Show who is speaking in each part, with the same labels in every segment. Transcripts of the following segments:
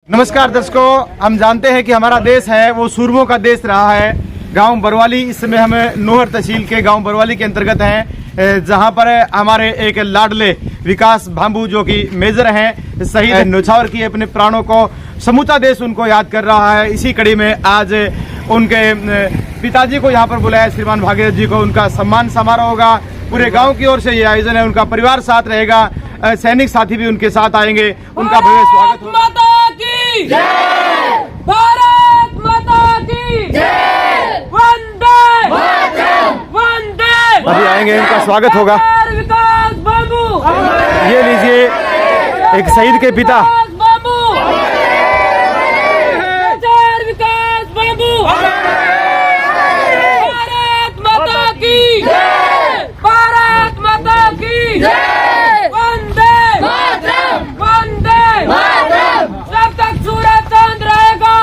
Speaker 1: नमस्कार दर्शकों, हम जानते हैं कि हमारा देश है वो सूरमों का देश रहा है। गांव बरवाली, इस समय हम नोहर तहसील के गांव बरवाली के अंतर्गत हैं, जहां पर हमारे एक लाडले विकास भांबू जो कि मेजर हैं, शहीद न्योछावर की अपने प्राणों को समूचा देश उनको याद कर रहा है। इसी कड़ी में आज उनके पिताजी को यहाँ पर बुलाया, श्रीमान भागीरथ जी को। उनका सम्मान समारोह होगा। पूरे गाँव की ओर से ये आयोजन है। उनका परिवार साथ रहेगा, सैनिक साथी भी उनके साथ आएंगे। उनका भव्य स्वागत होगा।
Speaker 2: भारत माता की जय। वंदे वंदे।
Speaker 1: अभी आएंगे, उनका स्वागत होगा।
Speaker 2: विकास बाबू,
Speaker 1: ये लीजिए एक शहीद के पिता।
Speaker 2: बाबू विकास बाबू। भारत माता की जय। भारत माता की जय। वंदे वंदे। जब तक सूरज चांद रहेगा,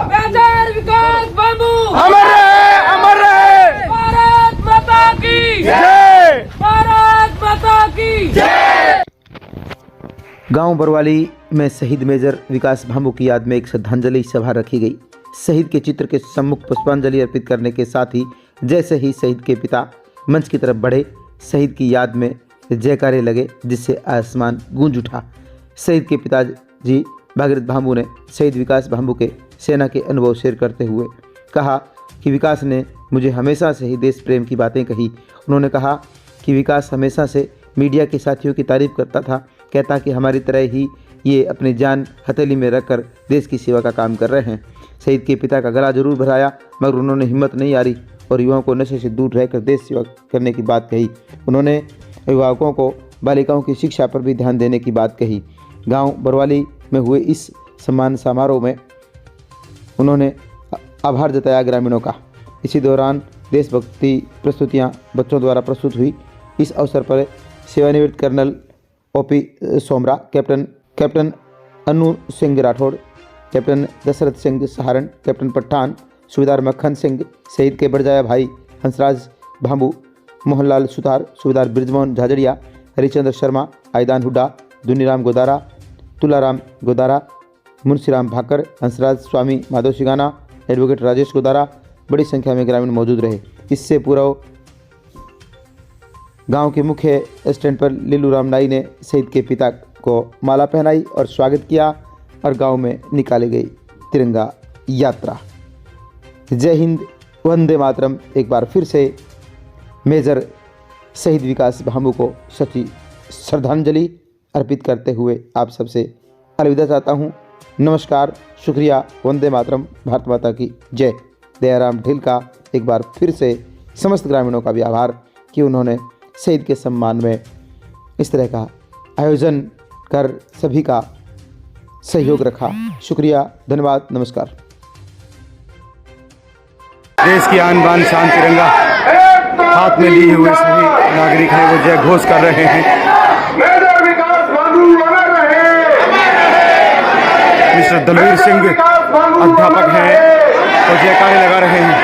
Speaker 2: मेजर विकास बाबू
Speaker 1: अमर रहे, अमर रहे।
Speaker 2: भारत माता की
Speaker 1: जय।
Speaker 2: भारत माता की जय।
Speaker 3: गांव बरवाली में शहीद मेजर विकास भांबू की याद में एक श्रद्धांजलि सभा रखी गई। शहीद के चित्र के सम्मुख पुष्पांजलि अर्पित करने के साथ ही जैसे ही शहीद के पिता मंच की तरफ बढ़े, शहीद की याद में जयकारे लगे, जिससे आसमान गूंज उठा। शहीद के पिताजी भागीरथ भांबू ने शहीद विकास भांबू के सेना के अनुभव शेयर करते हुए कहा कि विकास ने मुझे हमेशा से ही देश प्रेम की बातें कही। उन्होंने कहा कि विकास हमेशा से मीडिया के साथियों की तारीफ करता था, कहता कि हमारी तरह ही ये अपनी जान हथेली में रखकर देश की सेवा का काम कर रहे हैं। शहीद के पिता का गला जरूर भराया, मगर उन्होंने हिम्मत नहीं हारी और युवाओं को नशे से दूर रहकर देश सेवा करने की बात कही। उन्होंने अभिभावकों को बालिकाओं की शिक्षा पर भी ध्यान देने की बात कही। गांव बरवाली में हुए इस सम्मान समारोह में उन्होंने आभार जताया ग्रामीणों का। इसी दौरान देशभक्ति प्रस्तुतियां बच्चों द्वारा प्रस्तुत हुई। इस अवसर पर सेवानिवृत्त कर्नल ओपी सोमरा, कैप्टन अनु सिंह राठौड़, कैप्टन दशरथ सिंह सहारण, कैप्टन पठान, सूबेदार मक्खन सिंह, शहीद के बड़जाया भाई हंसराज भांबू, मोहनलाल सुतार, सूबेदार ब्रिजमोहन झाझड़िया, हरिचंद्र शर्मा, आयदान हुड्डा, दुनीराम गोदारा, तुलाराम गोदारा, मुंशीराम भाकर, हंसराज स्वामी, माधव सिगाना, एडवोकेट राजेश गोदारा, बड़ी संख्या में ग्रामीण मौजूद रहे। इससे पूर्व गांव के मुख्य स्टैंड पर लीलू राम नाई ने शहीद के पिता को माला पहनाई और स्वागत किया और गांव में निकाली गई तिरंगा यात्रा। जय हिंद, वंदे मातरम। एक बार फिर से मेजर शहीद विकास भांबू को सच्ची श्रद्धांजलि अर्पित करते हुए आप सबसे अलविदा चाहता हूँ। नमस्कार, शुक्रिया, वंदे मातरम, भारत माता की जय। दयाराम ढील का एक बार फिर से समस्त ग्रामीणों का भी आभार कि उन्होंने शहीद के सम्मान में इस तरह का आयोजन कर सभी का सहयोग रखा। शुक्रिया, धन्यवाद, नमस्कार।
Speaker 1: देश की आन बान शान तिरंगा हाथ में लिए हुए सभी नागरिक हैं, वो जय घोष कर रहे हैं। मिस्टर दलवीर सिंह अध्यापक हैं, वो जयकारे लगा रहे हैं।